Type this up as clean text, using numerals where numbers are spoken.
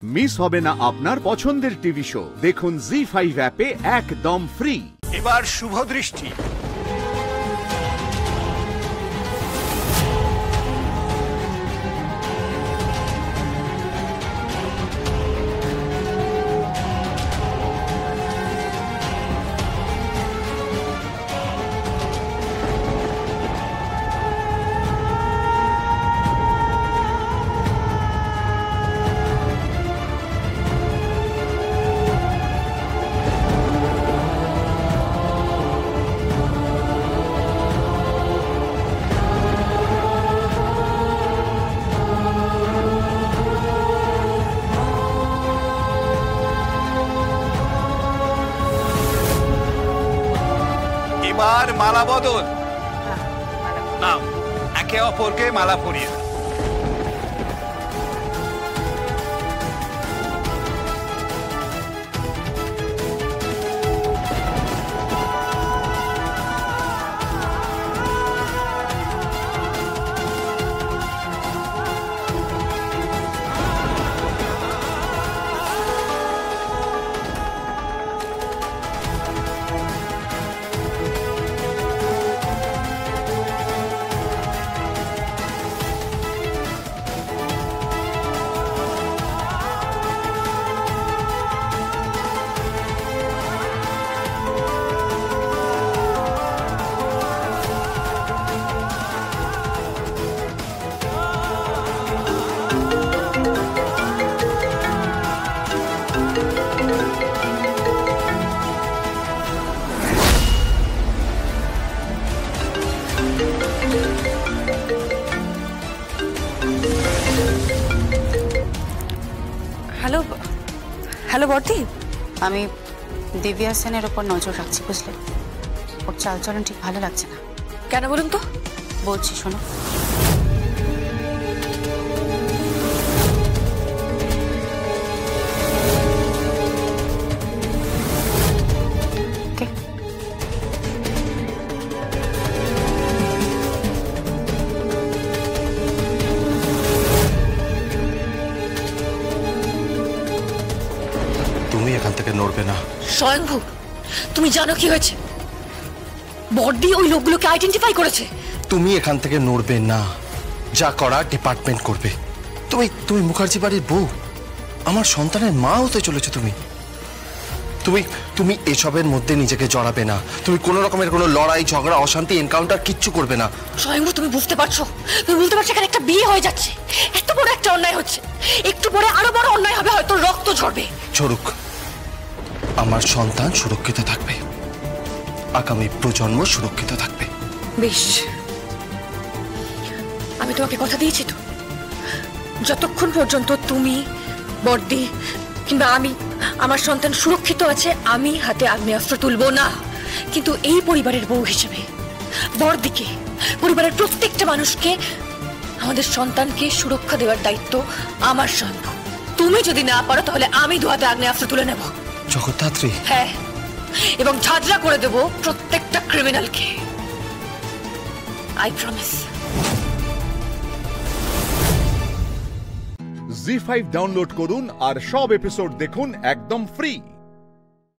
Miss হবে না আপনার পছন্দের টিভি শো। দেখুন জি5 অ্যাপে একদম ফ্রি। এবার শুভ দৃষ্টি। এবার মালা বদল। নাও, একে অপরকে মালা পরিয়ে দাও। হ্যালো হ্যালো বর্দি, আমি দিব্যা সেনের ওপর নজর রাখছি, বুঝলে? ওর চালচলন ঠিক ভালো লাগছে না। কেন বলুন তো? বলছি শোনো। তুমি এখান থেকে নড়বে না। স্বয়ংভূ, তুমি জানো কি হয়েছে? বর্দি ওই লোকগুলোকে আইডেন্টিফাই করেছে। তুমি এখান থেকে নড়বে না, যা করার ডিপার্টমেন্ট করবে। তুমি তুমি মুখার্জি বাড়ির বউ, আমার সন্তানের মা হতে চলেছো। তুমি তুমি তুমি এসবের মধ্যে নিজেকে জড়াবে না। তুমি কোনো রকমের কোনো লড়াই ঝগড়া অশান্তি এনকাউন্টার কিচ্ছু করবে না। স্বয়ংভূ, তুমি বুঝতে পারছো? তুমি বুঝতে পারছো এখানে একটা বিয়ে হয়ে যাচ্ছে, এত বড় একটা অন্যায় হচ্ছে। একটু পরে আরো বড় অন্যায় হবে, হয়তো রক্ত ঝরবে। ঝরুক, আমার সন্তান সুরক্ষিত থাকবে, আগামী প্রজন্ম সুরক্ষিত থাকবে। বেশ, আমি তোমাকে কথা দিয়েছি তো, যতক্ষণ পর্যন্ত তুমি, বর্দি কিংবা আমি, আমার সন্তান সুরক্ষিত আছে, আমি হাতে আগ্নেয়াস্ত্র তুলবো না। কিন্তু এই পরিবারের বউ হিসেবে বর্দিকে, পরিবারের প্রত্যেকটা মানুষকে, আমাদের সন্তানকে সুরক্ষা দেওয়ার দায়িত্ব আমার। স্বয়ংভূ, তুমি যদি না পারো তাহলে আমি দু হাতে আগ্নেয়াস্ত্র তুলে নেব। জগদ্ধাত্রী। হ্যাঁ, এবং ঝাঁঝরা করে দেব প্রত্যেকটা ক্রিমিনালকে। I promise. জি5 ডাউনলোড করুন আর সব এপিসোড দেখুন একদম ফ্রি।